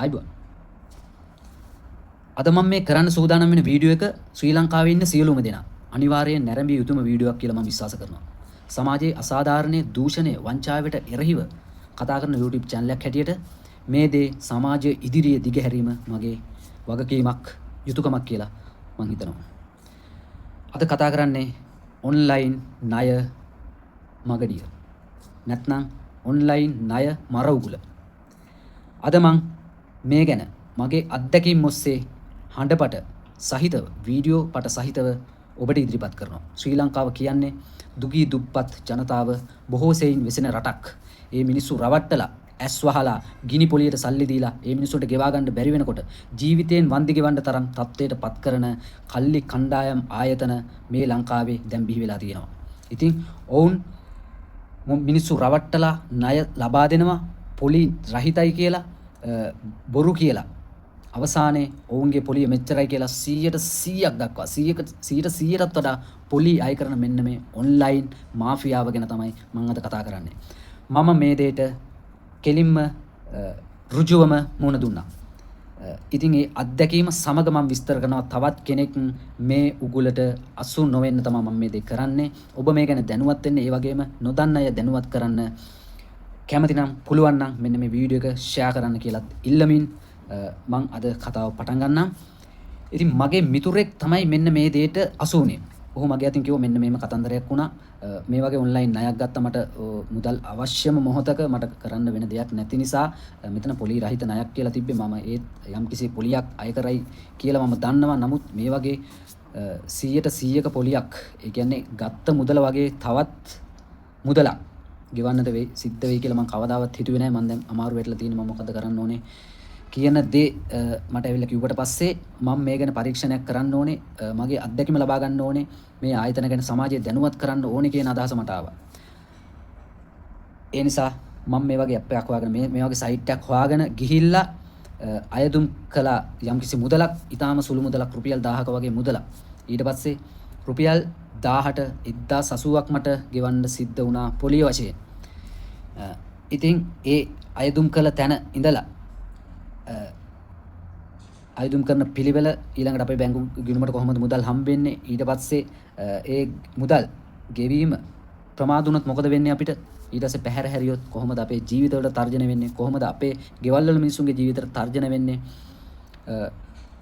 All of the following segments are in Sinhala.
අයිබෝන්. අද මම මේ කරන්න සූදානම් වෙන වීඩියෝ එක ශ්‍රී ලංකාවේ ඉන්න සියලුම දෙනා අනිවාර්යයෙන් නැරඹිය යුතුම වීඩියෝවක් කියලා මම විශ්වාස කරනවා. සමාජයේ අසාධාරණයේ දූෂණය වංචාවට එරෙහිව කතා කරන YouTube channel එකක් හැටියට මේ දේ සමාජයේ ඉදිරියේ දිගහැරීම මගේ වගකීමක් යුතුයකමක් කියලා මම හිතනවා. අද කතා කරන්නේ ඔන්ලයින් ණය මගඩිය. නැත්නම් ඔන්ලයින් ණය මර උගුල. අද මම මේ ගැන මගේ අත්දැකීම් ඔස්සේ හඬපට සහිතව වීඩියෝ පට සහිතව ඔබට ඉදිරිපත් කරනවා. ශ්‍රී ලංකාව කියන්නේ දුගී දුප්පත් ජනතාව බොහෝ සෙයින් වෙසෙන රටක්. ඒ මිනිස්සු රවට්ටලා ඇස් වහලා ගිනි පොලියට සල්ලි දීලා ඒ මිනිස්සුන්ට ගෙවා ගන්න බැරි වෙනකොට ජීවිතයෙන් වන්දි ගෙවන්න තරම් තත්ත්වයට පත් කරන කල්ලි කණ්ඩායම් ආයතන මේ ලංකාවේ දැන් බිහි වෙලා තියෙනවා. ඉතින් ඔවුන් මිනිස්සු රවට්ටලා ණය ලබා දෙනවා පොලි රහිතයි කියලා බොරු කියලා අවසානයේ ඔවුන්ගේ පොලිය මෙච්චරයි කියලා 100%ක් දක්වා 100%ටත් වඩා පොලි අය කරන මෙන්න මේ ඔන්ලයින් මාෆියාව ගැන තමයි මම අද කතා කරන්නේ. මම මේ දෙයට කෙලින්ම ඍජුවම මුණ දුන්නා. ඉතින් ඒ අත්දැකීම සමග මම විස්තර කරනවා තවත් කෙනෙක් මේ උගුලට අසු නොවෙන්න තමයි මම මේ දේ කරන්නේ. ඔබ මේ ගැන දැනුවත් වෙන්න, ඒ වගේම නොදන්න අය දැනුවත් කරන්න කැමති නම් පුළුවන් නම් මෙන්න මේ වීඩියෝ එක ෂෙයා කරන්න කියලාත් ඉල්ලමින් මම අද කතාව පටන් ගන්නම්. ඉතින් මගේ මිතුරෙක් තමයි මෙන්න මේ දෙයට අසු වුනේ. ඔහු මගේ අතින් කිව්වා මෙන්න මේම කතන්දරයක් වුණා. මේ වගේ ඔන්ලයින් ණයක් ගත්තා මට මුදල් අවශ්‍යම මොහොතක මට කරන්න වෙන දෙයක් නැති නිසා මෙතන පොලි රහිත ණයක් කියලා තිබ්බේ. මම ඒත් යම්කිසි පොලියක් අය කරයි කියලා මම දන්නවා. නමුත් මේ වගේ 100%ක පොලියක්, ඒ කියන්නේ ගත්ත මුදල වගේ තවත් මුදලක් ගෙවන්නට වෙයි සිද්ධ වෙයි කියලා මම කවදාවත් හිතුවේ නැහැ. මම දැන් අමාරු වෙట్లా තියෙන මම මොකද කරන්න ඕනේ කියන දේ මට ඇවිල්ලා කිව්වට පස්සේ මම මේ ගැන පරීක්ෂණයක් කරන්න ඕනේ, මගේ අත්දැකීම ලබා ගන්න ඕනේ, මේ ආයතන ගැන සමාජය දැනුවත් කරන්න ඕනේ කියන අදහස මට ආවා. ඒ නිසා මම මේ වගේ ඇප් එකක් හොයාගෙන මේ වගේ සයිට් එකක් හොයාගෙන ගිහිල්ලා අයදුම් කළා යම්කිසි මුදලක්, ඊටාම සුළු මුදලක්, රුපියල් 1000ක වගේ මුදලක්. ඊට පස්සේ රුපියල් 1080ක් මට ගෙවන්න සිද්ධ වුණා පොලිය වශයෙන්. ඉතින් ඒ අයදුම් කළ තැන ඉඳලා අයදුම් කරන පිළිවෙල, ඊළඟට අපේ බැංකු ගිණුමට කොහොමද මුදල් හම්බෙන්නේ, ඊට පස්සේ ඒ මුදල් ගෙවීම ප්‍රමාද වුණොත් මොකද වෙන්නේ අපිට, ඊට පස්සේ පැහැර හැරියොත් කොහොමද අපේ ජීවිතවලට තර්ජන වෙන්නේ, කොහොමද අපේ ගෙවල් වල මිනිස්සුන්ගේ ජීවිතවලට තර්ජන වෙන්නේ,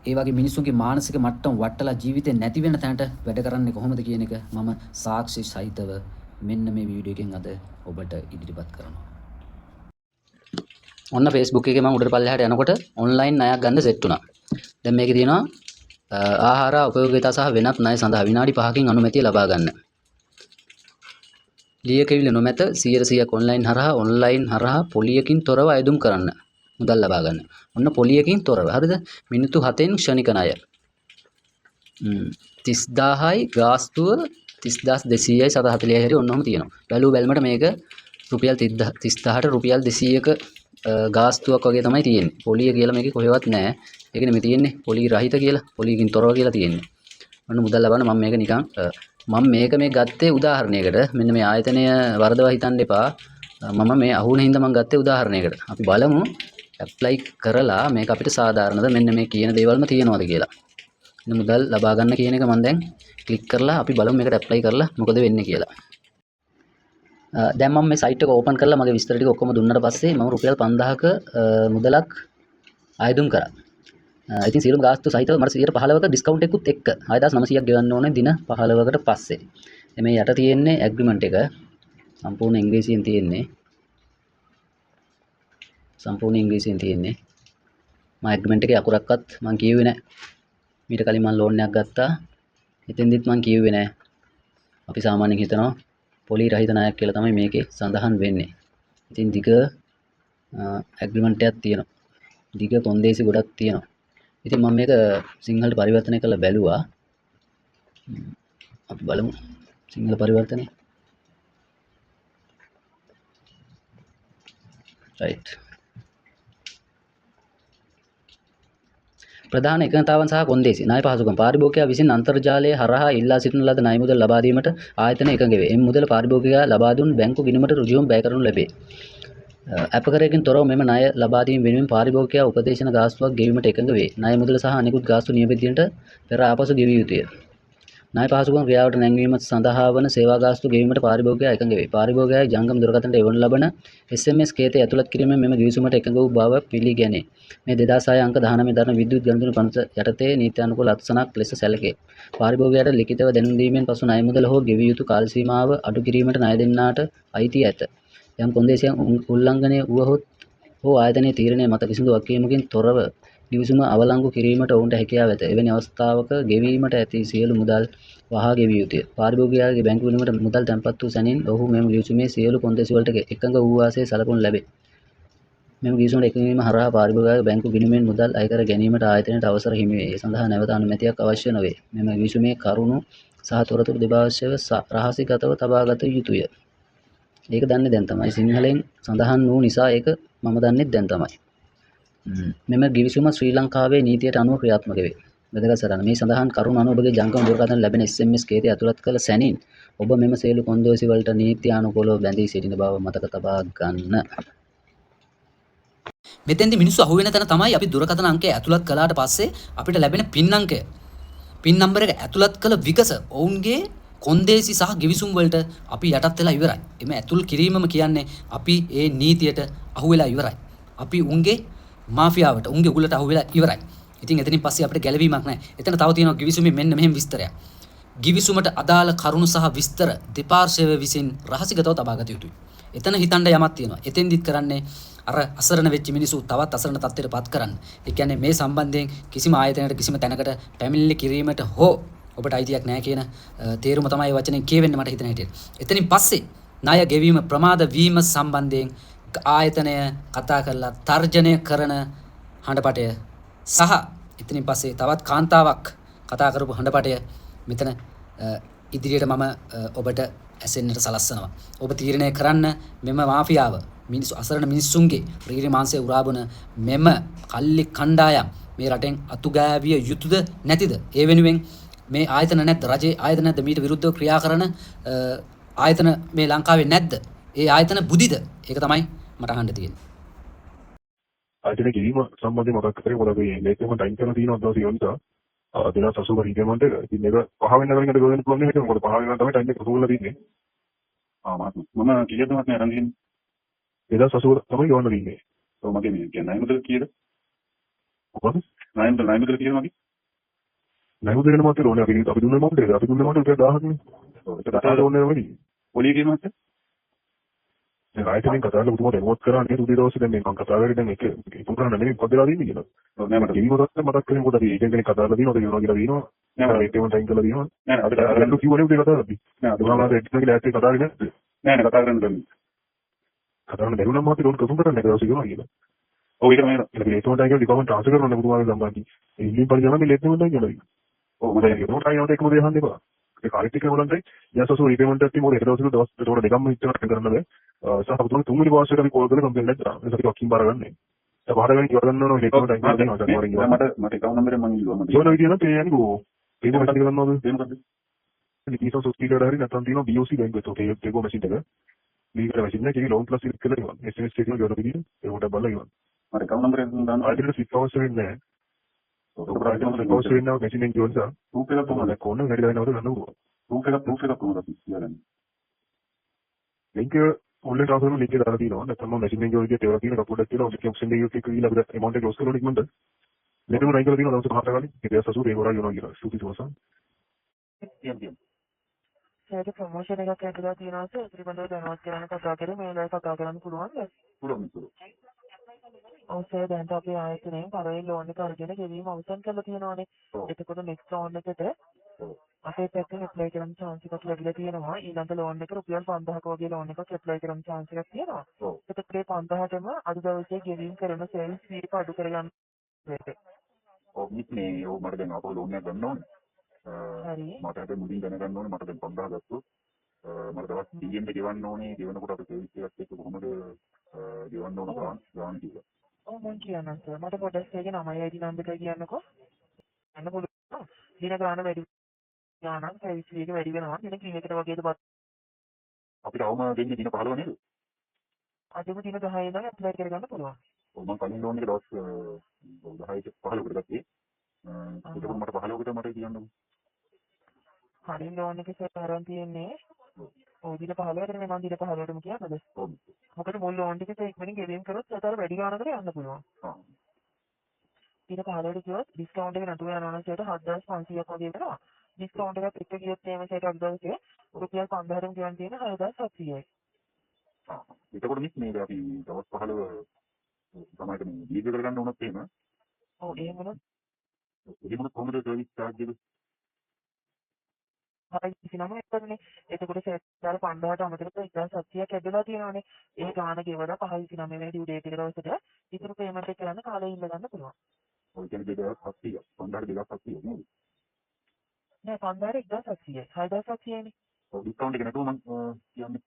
ඒ වගේ මිනිස්සුන්ගේ මානසික මට්ටම වටලා ජීවිතේ නැති වෙන තැනට වැඩ කරන්නේ කොහොමද කියන එක මම සාක්ෂි සහිතව මෙන්න මේ වීඩියෝ එකෙන් අද ඔබට ඉදිරිපත් කරනවා. ඔන්න Facebook එකේ මම උඩට පල්ලෙහාට යනකොට ඔන්ලයින් ණයක් ගන්න සෙට් වුණා. දැන් මේකේ තියෙනවා ආහාර උපයෝගිතා සහ වෙනත් ණය සඳහා විනාඩි 5කින් අනුමැතිය ලබා ගන්න. ලියකියවිලි නොමැත 100%ක් ඔන්ලයින් හරහා පොලියකින් තොරව අයදුම් කරන්න. මුදල් ලබා ගන්න. ඔන්න පොලියකින් තොරව. හරිද? මිනිත්තු 7න් ක්ෂණික ණය. 30000යි ගාස්තුව 30200යි 740යි හැරි ඔන්නෝම තියෙනවා. බැලුව බැලමට මේක රුපියල් 30000ට රුපියල් 200ක ගාස්තුවක් වගේ තමයි තියෙන්නේ. පොලිය කියලා මේකේ කොහෙවත් නැහැ. ඒකනේ මේ තියෙන්නේ පොලි රහිත කියලා, පොලියකින් තොරව කියලා තියෙන්නේ. ඔන්න මුදල් ලබන්න මම මේක නිකන් මේක මේ ගත්තේ උදාහරණයකට. මෙන්න මේ ආයතනය වරදවා හිතන්න එපා. මම මේ අහුන හින්දා මම ගත්තේ උදාහරණයකට. අපි බලමු ඇප්ලයි කරලා මේක අපිට සාධාරණද, මෙන්න මේ කියන දේවල්ම තියෙනවද කියලා. ඉතින් මුදල් ලබා ගන්න කියන එක මම දැන් ක්ලික් කරලා අපි බලමු මේකට ඇප්ලයි කරලා මොකද වෙන්නේ කියලා. දැන් මම මේ සයිට් එක ඕපන් කරලා මගේ විස්තර ටික ඔක්කොම දුන්නාට පස්සේ මම රුපියල් 5000ක මුදලක් අයදුම් කරා. ඉතින් සියලුම ගාස්තු සහිතව මට 15%ක ඩිස්කවුන්ට් එකකුත් එක්ක 6900ක් ගෙවන්න ඕනේ දින 15කට පස්සේ. මේ යට තියෙන්නේ ඇග්‍රීමන්ට් එක සම්පූර්ණ ඉංග්‍රීසියෙන් තියෙන්නේ. මම ඇග්‍රීමන්ට් එකේ අකුරක්වත් මම කියුවේ නැහැ. මීට කලින් මම ලෝන් එකක් ගත්තා. එතෙන්දිත් මම කියුවේ නැහැ. අපි සාමාන්‍යයෙන් හිතනවා පොලි රහිත ණයක් කියලා තමයි මේකේ සඳහන් වෙන්නේ. ඉතින් දිග ඇග්‍රීමන්ට් එකක් තියෙනවා. දිග කොන්දේසි ගොඩක් තියෙනවා. ඉතින් මම මේක සිංහලට පරිවර්තනය කරලා බැලුවා. අපි බලමු සිංහල පරිවර්තනය. right. ප්‍රධාන එකඟතාවන් සහ කොන්දේසි ණය පහසුකම් පාරිභෝගිකයා විසින් අන්තර්ජාලය හරහා ඉල්ලා සිටින ලද ණය මුදල් ලබා දීමට ආයතන එකඟ වේ. එම මුදල පාරිභෝගිකයා ලබා දුන් බැංකු ගිණුමට ඍජුවම බැය කරනු ලැබේ. අපකරයකින් තොරව මෙම ණය ලබා දීම වෙනුවෙන් පාරිභෝගිකයා උපදේශන ගාස්තුවක් ගෙවීමට එකඟ වේ. ණය මුදල සහ අනෙකුත් ගාස්තු නියම විදිහට පෙර ආපසු ගෙවිය යුතුය. ණය පහසුකම් ක්‍රියාවට නැංවීම සඳහා වන සේවා ගාස්තු ගෙවීමට පාරිභෝගිකයා එකඟ වේ. පාරිභෝගිකයාගේ ජංගම දුරකථනයට එවනු ලබන SMS කේතය ඇතුළත් කිරීමෙන් මෙම ගිවිසුමට එකඟ වූ බව පිළිගැනේ. මේ 2006 අංක 19 දරන විද්‍යුත් ගණතුණු පනත යටතේ නීත්‍යානුකූල අත්සනක් ලෙස සැලකේ. පාරිභෝගිකයාට ලිඛිතව දැනුම් දීමෙන් පසු ණය මුදල හෝ ගෙවිය යුතු කාල සීමාව අඩු කිරීමට ණය දෙන්නාට අයිතිය ඇත. යම් කොන්දේසියක් උල්ලංඝනය වුවහොත් හෝ ආයතනයේ තීරණය මත කිසිදු වගකීමකින් තොරව ගිවිසුම අවලංගු කිරීමට ඔවුන්ට හැකියාව ඇත. එවැනි අවස්ථාවක ගෙවීමට ඇති සියලු මුදල් වහා ගෙවිය යුතුය. පාරිභෝගිකයාගේ බැංකු ගිණුමට මුදල් තැන්පත් වූ සැනින් ඔහු මෙම ගිවිසුමේ සියලු කොන්දේසි වලට එකඟ වූ වාසේ සලකනු ලැබේ. මෙම ගිවිසුමට එකඟ වීම හරහා පාරිභෝගිකයාගේ බැංකු ගිණුමෙන් මුදල් අයකර ගැනීමට ආයතනයට අවසර හිමි වේ. ඒ සඳහා නැවත අනුමැතියක් අවශ්‍ය නොවේ. මෙම ගිවිසුමේ කරුණු සහ තොරතුරු දෙපාර්ශ්වයව රහසිගතව තබාගත යුතුය. ඒක දන්නේ දැන් තමයි. සිංහලෙන් සඳහන් වූ නිසා ඒක මම දන්නෙත් දැන් තමයි. මෙම ගිවිසුම ශ්‍රී ලංකාවේ නීතියට අනුව ක්‍රියාත්මක වේ. වැදගත් සටහන. මේ සඳහන් කරුණු අනුව ඔබගේ ජංගම දුරකථන ලැබෙන SMS කේතය ඇතුළත් කළ සැනින් ඔබ මෙම සියලු කොන්දේසි වලට නීත්‍යානුකූලව බැඳී සිටින බව මතක තබා ගන්න. මෙතෙන්දි මිනිස්සු අහුවෙන තැන තමයි අපි දුරකථන අංකය ඇතුළත් කළාට පස්සේ අපිට ලැබෙන පින් අංකය. පින් නම්බර එක ඇතුළත් කළ විගස ඔවුන්ගේ කොන්දේසි සහ ගිවිසුම් වලට අපි යටත් වෙලා ඉවරයි. එමෙ ඇතුල් කිරීමම කියන්නේ අපි ඒ නීතියට අහු වෙලා ඉවරයි. අපි උන්ගේ මාෆියාවට උන්ගේ උගලට අහු වෙලා ඉවරයි. ඉතින් එතනින් පස්සේ අපිට ගැලවීමක් නැහැ. එතන තව තියෙනවා ගිවිසුමේ මෙන්න මෙහෙම විස්තරයක්. ගිවිසුමට අදාළ කරුණු සහ විස්තර දෙපාර්ශ්වය විසින් රහසිගතව තබාගත යුතුයි. එතන හිතන්න යමක් තියෙනවා. එතෙන්දිත් කරන්නේ අර අසරණ වෙච්ච මිනිස්සු තවත් අසරණ තත්ත්වයට පත් කරන්න. ඒ කියන්නේ මේ සම්බන්ධයෙන් කිසිම ආයතනයකට කිසිම තැනකට පැමිණිලි කිරීමට හෝ ඔබට අයිතියක් නැහැ කියන තේරුම තමයි වචනෙන් කියවෙන්නේ මට හිතෙන හැටියට. එතනින් පස්සේ ණය ගෙවීම ප්‍රමාද වීම සම්බන්ධයෙන් ආයතනය කතා කරලා තර්ජනය කරන හඬපටය සහ එතනින් පස්සේ තවත් කාන්තාවක් කතා කරපු හඬපටය මෙතන ඉදිරියට මම ඔබට ඇසෙන්නට සලස්සනවා. ඔබ තීරණය කරන්න මෙම මාෆියාව මිනිස්සු අසරණ මිනිස්සුන්ගේ ප්‍රීති මාංශය උරාබන මෙම කල්ලි කණ්ඩායම් මේ රටෙන් අතුගෑවිය යුතුද නැතිද? ඒ වෙනුවෙන් මේ ආයතන නැද්ද? රජයේ ආයතන නැද්ද? මීට විරුද්ධව ක්‍රියා කරන ආයතන මේ ලංකාවේ නැද්ද? ඒ ආයතන බුදිද? ඒක තමයි මට අහන්න තියෙන්නේ. ආයතන කිරීම සම්බන්ධයෙන් මතක් කරේ මොකද මේ මේකම ටයිම් කරලා තියෙනවා දවස් 20 දෙනා 80 රීපේමන්ට් එක. ඉතින් මේක 5 වෙනිදා වෙනකට ගොඩනගන්න පුළුවන් නේ. මොකද 5 වෙනිදා තමයි ටයිම් එක සුසුවලා තියෙන්නේ. මම කීයද මත නෑ අරන් ඉන්නේ. 2080 තමයි ගොඩනගන්න ඉන්නේ. ඔව් මගේ මේ කියන්නේ ණය මුදල කීයද? මොකද? ණය මුදල කීයද මගේ? ණය මුදල ගැන මතක ඕනේ. අපි දුන්නේ මොකටද? අපි දුන්නේ මට රුපියල් 1000ක් නේ. ඔව් ඒක කතා ඕනේ නෙවෙයි. පොලිය කියන මත දැන් ආයතනෙන් කතා කරලා පුතුමා දැනුවත් කරා නේද උදේ දවසේ දැන් මේ මම කතා කරේ දැන් ඒක පුතුරා නෙමෙයි මොකද වෙලා තියෙන්නේ කියලා. ඔව් නෑ මට කිවිමොතත් මතක් කරේ මොකද අපි ඒජන්ට් කෙනෙක් කතා කරලා තියෙනවා ඒක කියනවා කියලා දිනවා. නෑ මම ඒකම ටයිම් කරලා දිනවා. නෑ අපිට අරන් කිව්වනේ උදේ කතා කරද්දි. නෑ අද මම එක්ක කියලා ඇත්තේ කතා කරන්නේ නැද්ද? නෑ කතා කරන්න බැරි. කතා කරන්න බැරි නම් මාත් ඒක කසුම් කරන්න ඒක දවසේ කියනවා කියලා. ඔව් ඒක තමයි ඒක ඒකම ටයිම් කරලා ඩිපාර්ට්මන්ට් ට්‍රාන්ස්ෆර් කරනවා පුතුමාගේ සම්බන්ධයි. ඒ ඉල්ලීම් පරිජානම මේ ලේට් නෙවෙයි කියලා. ඔව් මම ඒක නෝට් අයියෝට එකම දේ අහන්න එපා. ඒ කාලෙත් එක වලන්ටයි යසසු රීපේමන්ට් එකක් තියෙනවා ඒක දවසට දවස් දෙකම හිටවට කරන්න බෑ. සහ පුතුමා තුන්වෙනි වාසයට අපි කෝල් කරලා කම්ප්ලේන්ට් එකක් දානවා. ඒක අපි ඔක්කින් බාර ගන්න. ඒ පහර වෙනි ඉවර ගන්න ඕන ලේට් ටයිම් කරලා දෙනවා. මට account number එක මම ඉල්ලුවා. මම ඉවර විදියට නම් ඒ යන්නේ කො. ඒක මට කරනවද? ඒක මොකද්ද? ඉතින් සොස්පීඩර් හරි නැත්නම් තියෙනවා BOC බැංක් එකේ ඒක මැෂින් එක. මේකට මැෂින් එකේ ලෝන් ප්ලස් එක කියලා ඉවර. SMS එකේ ඉවර විදියට ඒකට බලලා ඉවර. මට account number එක දාන්න. ආයෙත් සිත් අවශ්‍ය වෙන්නේ නැහැ. ඔක ප්‍රායිස් අවශ්‍ය වෙනවා මැෂින් එකේ ඉවරස. ප්‍රූෆ් එකක් කොහොමද? කොන්න වැඩි ගන්නවද ගන්නවද? ප්‍රූෆ් එකක් කොහොමද අපි කියන්නේ? ලින්ක් ඔන්ලයින් ට්‍රාන්ස්ෆර් ලින්ක් එක දාලා තියෙනවා. නැත්නම් මම මැෂින් එකේ ඉවරදී ඒවා තියෙන කපුඩක් කියලා ඔක ඔප්ෂන් එකේ කියලා අපිට amount එක close කරන්න ඉක්මනට. මෙතන රයින් කරලා තියෙනවා දවස් 5කට කලින්. ඒක 80 ඒක වරා යනවා කියලා. සුපි සෝසන්. ඒක ප්‍රොමෝෂන් එකක් ඇතුළත තියෙනවා සර්. ඒ පිළිබඳව දැනුවත් කරන්න කතා කරේ මේ වෙලාවේ කතා කරන්න පුළුවන්ද? පුළුවන්. ඔව් සර් දැන් අපි ආයතනයෙන් පළවෙනි ලෝන් එක අරගෙන ගෙවීම අවසන් කරලා තියෙනවානේ. එතකොට නෙක්ස්ට් ලෝන් එකට අපේ පැත්තෙන් ඇප්ලයි කරන්න chance එකක් ලැබිලා තියෙනවා. ඊළඟ ලෝන් එක රුපියල් 5000ක වගේ ලෝන් එකක් ඇප්ලයි කරන්න chance එකක් තියෙනවා. එතකොට මේ 5000ටම අද දවසේ ගෙවීම කරන සේල්ස් ෆී එක අඩු කරගන්න බැහැ. ඔව් මේ ඔව් මට දැන් අපෝ ලෝන් එකක් ගන්න ඕනේ. හරි. මට හැබැයි මුලින් දැනගන්න ඕනේ මට දැන් 5000 ගත්තොත් මට දවස් 100ෙන් ගෙවන්න ඕනේ. ගෙවනකොට අපි සර්විස් එකත් එක්ක කොහොමද ගෙවන්න ඕන ගාන කියලා. ඔව් මම කියන්නම් සර්. මට පොඩ්ඩක් ඒකේ නමයි ID නම්බර එක කියන්නකෝ. යන්න පුළුවන්. දින ගාන වැඩි ගානක් සර්විස් ෆී එක වැඩි වෙනවා. දින කීයකට වගේද අපිට අවම දෙන්නේ දින 15 නේද? අදම දින 10 ඉඳන් ඇප්ලයි කරගන්න පුළුවන්. මම කලින් ලෝන් එක දවස් 10ට 15කට ගත්තේ. ඒකත් මට 15කට මට කියන්න. කලින් ලෝන් එකේ සර් අරන් තියෙන්නේ ඔය දින 15කට නේ මම දින 15ටම කියන්නද? ඔව්. මොකද මුල් ලෝන් එකේ ඉක්මනින් ගෙවීම් කරොත් අතර වැඩි ගානකට යන්න පුළුවන්. ආ. දින 15ට කිව්වොත් ඩිස්කවුන්ට් එක නැතුව යනවා නම් සර් 7500ක් වගේ වෙනවා. ඩිස්කවුන්ට් එකත් එක්ක ගියොත් එහෙම සර් අද දවසේ රුපියල් 5000ටම ගෙවන්න තියෙන 6700යි. එතකොට මේක අපි දවස් 15 තමයි මේ දීර්ඝ කරගන්න උනත් එහෙම. ඔව් එහෙම වුණොත් එහෙම කොහොමද සර්විස් චාර්ජ් එක? 629 එකනේ. එතකොට සර් 5000ට අමතරව 1700ක් ඇදලා තියෙනවානේ. ඒ ගාන ගෙවලා 529 වෙනි ඩියු ඩේට් එක දවසට ඉතුරු පේමන්ට් එක කරන්න කාලය ඉල්ල ගන්න පුළුවන්. ඔය කියන්නේ 2700. 2700 නේද? නෑ 5000ට 1700යි. 6700යිනේ. ඔව් ඩිස්කවුන්ට් එක නැතුව මම කියන්නේ.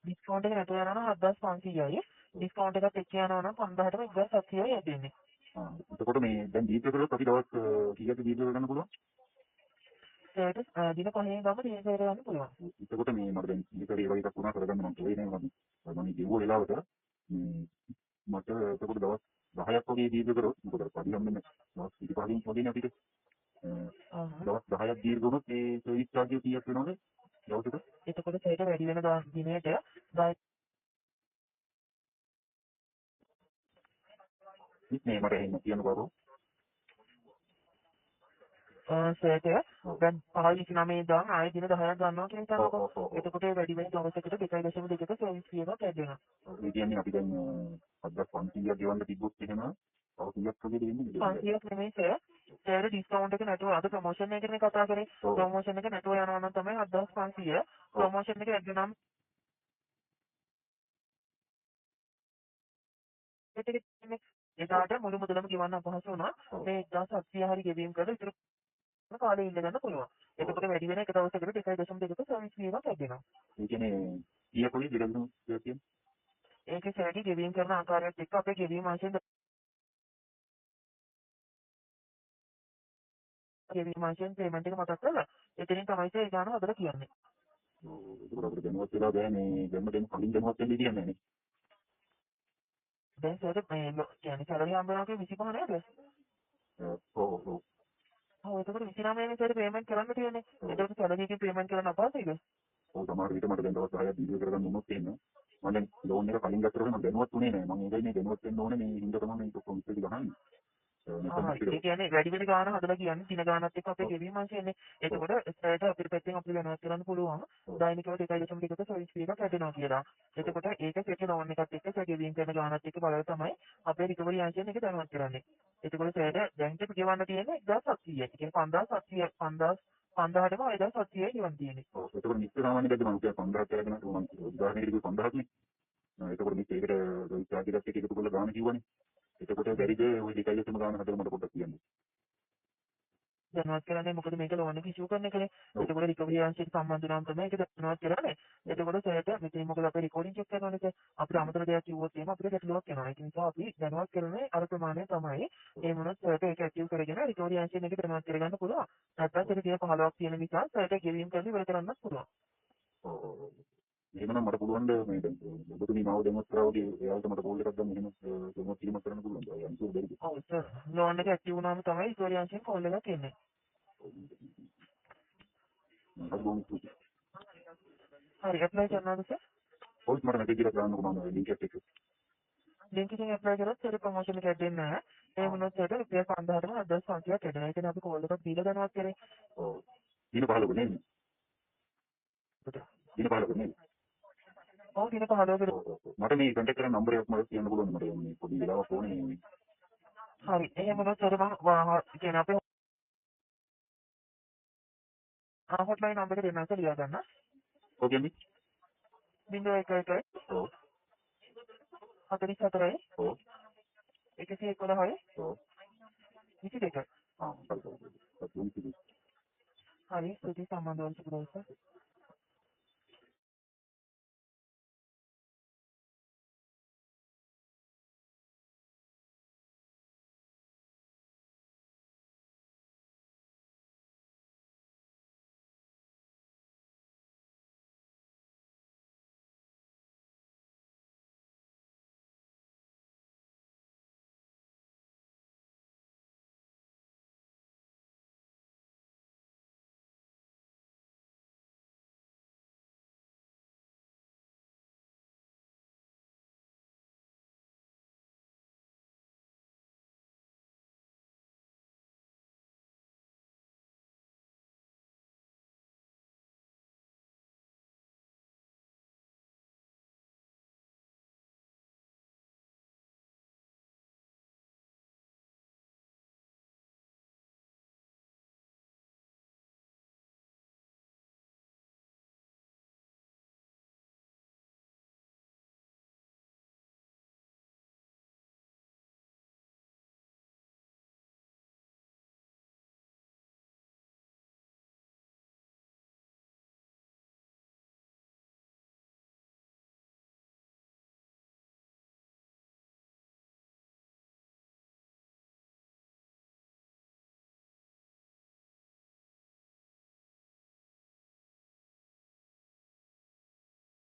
ඩිස්කවුන්ට් එක නැතුව යනවා නම් 7500යි. ඩිස්කවුන්ට් එකත් එක්ක යනවා නම් 5000ටම 1700යි ඇදෙන්නේ. එතකොට මේ දැන් දීර්ඝ කරොත් අපි දවස් කීයක දීර්ඝ කරගන්න පුළුවන්? සර්ට දින 5 ඉඳන්ම දීර්ඝ කරගන්න පුළුවන්. එතකොට මේ මට දැන් දීර්ඝ ඒ වගේ එකක් වුණා කරගන්න මම තෝරේ නෑ මම ගෙවුව වෙලාවට මට එතකොට දවස් 10ක් වගේ දීර්ඝ කරොත් මොකද පරිගම්මනේ දවස් 25කින් වගේ අපිට දවස් 10ක් දීර්ඝ වුණොත් ඒ සර්විස් චාර්ජ් එක කීයක් වෙනවද? දවසට? එතකොට සර්ට වැඩි වෙන දිනයට 10 මේ මට එහෙම කියන්න බරෝ. සර්ට දැන් 529 ඉඳන් ආයෙ දින 10ක් ගන්නවා කියන හිතන්නකෝ. එතකොට වැඩි වෙන දවසකට 2.2ක සර්විස් ෆී එකක් ඇඩ් වෙනවා. ඒ කියන්නේ අපි දැන් 7500ක් ගෙවන්න තිබ්බොත් එහෙම තව කීයක් වගේ දෙන්නේ? 500ක් නෙමෙයි සර්. සර් ඩිස්කවුන්ට් එක නැතුව අද ප්‍රොමෝෂන් එකනේ කතා කරේ. ප්‍රොමෝෂන් එක නැතුව යනවා නම් තමයි 7500. ප්‍රොමෝෂන් එක ඇඩ් වෙනම් එදාට මුළු මුදලම ගෙවන්න අපහසු වුණා. මේ 1700 හරි ගෙවීම් කරලා ඉතුරු කාලේ ඉන්න ගන්න පුළුවන්. එතකොට වැඩි වෙන එක දවසකට 2.2ක සර්විස් ෆී එකක් ඇඩ් වෙනවා. ඒ කියන්නේ කීයක් වගේ දෙකම කියන්නේ? ඒකේ සර්ටි ගෙවීම් කරන ආකාරයත් එක්ක අපේ ගෙවීම් ආශයෙන් පේමන්ට් එක මතක් කරලා එතනින් තමයි ඒ ගාන හදලා කියන්නේ. ඒක අපිට දැනුවත් වෙලා බෑ මේ දැම්ම කලින් දැනුවත් වෙන්න කියන්නේ නේ. දැන් සර් මේ කියන්නේ සැලරි හම්බ වෙනවා කියන්නේ 25 නේද? ඔව් ඔව්. ඔව් එතකොට 29 වෙනි සර් පේමන්ට් කරන්න තියෙන්නේ. එතකොට සැලරි එකේ පේමන්ට් කරන්න අපහසුයිද? ඔව් සමහර විට මට දැන් දවස් 10ක් දීර්ඝ කරගන්න උනොත් එහෙම මම දැන් ලෝන් එක කලින් ගත්තට මම දැනුවත් උනේ නෑ. මම ඒකයි මේ දැනුවත් වෙන්න ඕනේ මේ හින්දා තමයි මේ කොම්පියුටර් එක ගහන්නේ. ඒ කියන්නේ වැඩි වෙන ගාන හදලා කියන්නේ දින ගානත් එක්ක අපේ ගෙවීම අංශයනේ. එතකොට සර්ට අපිට පැත්තෙන් අපිට දැනුවත් කරන්න පුළුවන්. දෛනිකව 2.2ක සර්විස් ෆී එකක් ඇඩ් වෙනවා කියලා. එතකොට ඒක සෙට් ලෝන් එකත් එක්ක සර් ගෙවීම් කරන ගානත් එක්ක බලලා තමයි අපේ රිකවරි අංශයෙන් ඒක දැනුවත් කරන්නේ. එතකොට සර්ට දැන් ටික ගෙවන්න තියෙන්නේ 1700යි. ඒ කියන්නේ 5700 5000ටම 1700යි ගෙවන්න තියෙන්නේ. ඔව් එතකොට නිත්‍ය සාමාන්‍ය දෙයක් මම කිය 5000ක් කරගෙන මම උදාහරණයකට 5000ක් නේ. එතකොට මේක ඒකට රීචාර්ජ් එකත් එක්ක එකතු කරලා ගාන කිව්වනේ. එතකොට බැරිද ওই 2.2ම ගාන හදලා මට පොඩ්ඩක් කියන්න. දැනුවත් කරන්නේ මොකද මේක ලෝන් එක ඉෂුව කරන එකනේ. එතකොට රිකවරි අංශයට සම්බන්ධ වුණාම තමයි ඒක දැනුවත් කරන්නේ. එතකොට සර්ට මෙතන මොකද අපේ රෙකෝඩින් චෙක් කරනවානේ සර්. අපිට අමතර දෙයක් කිව්වොත් එහෙම අපිට ගැටලුවක් එනවා. ඒක නිසා අපි දැනුවත් කරන්නේ අර ප්‍රමාණය තමයි. ඒ මොනොත් සර්ට ඒක ඇක්ටිව් කරගෙන රිකවරි අංශයෙන් ඒක දැනුවත් කරගන්න පුළුවන්. නැත්නම් ඒක දින 15ක් තියෙන නිසා සර්ට ගෙවීම් කරලා ඉවර කරන්නත් පුළුවන්. ඔව් ඔව්. එහෙනම් මට පුළුවන් මේ දැන් ඔබතුමී මාව දැනුවත් කරා වගේ එයාලට මට කෝල් එකක් ගන්න එහෙම දැනුවත් කිරීමක් කරන්න පුළුවන්. ඒ අන්තිම බැරිද? ඔව් සර්. ලෝන් එක ඇක්ටිව් වුණාම තමයි රිකවරි අංශයෙන් කෝල් එකක් එන්නේ. හරි ඇප්ලයි කරනවද සර්? ඔව් මට මෙතෙක් ඉර ගන්නකො මම ලින්ක් එකක් එක්ක. ලින්ක් එකෙන් ඇප්ලයි කරොත් සර් ප්‍රොමෝෂන් එක ඇඩ් වෙන්නේ නැහැ. ඒ වුණොත් සර් රුපියල් 5000ටම 1500ක් ඇඩ් වෙනවා. ඒ කියන්නේ අපි කෝල් එකක් දීලා දැනුවත් කරේ. ඔව්. දින 15ක නේද? දින 15ක නේද? ඔව් දින 15කට. මට මේ කන්ටැක්ට් කරන නම්බර් එකක් මට කියන්න පුළුවන්ද මට මේ පොඩි වෙලාවක් ඕනේ. හරි. එහෙම වුණොත් සර් මම කියන්නේ අපේ හොට්ලයින් නම්බර එක දෙන්නම් සර් ලියා ගන්න. ඔව් කියන්නේ? 011 ඔව්. 44යි ඔව්. 111යි ඔව්. 22. හරි. හරි. සුදු සම්බන්ධ වන සුබ දවසක්.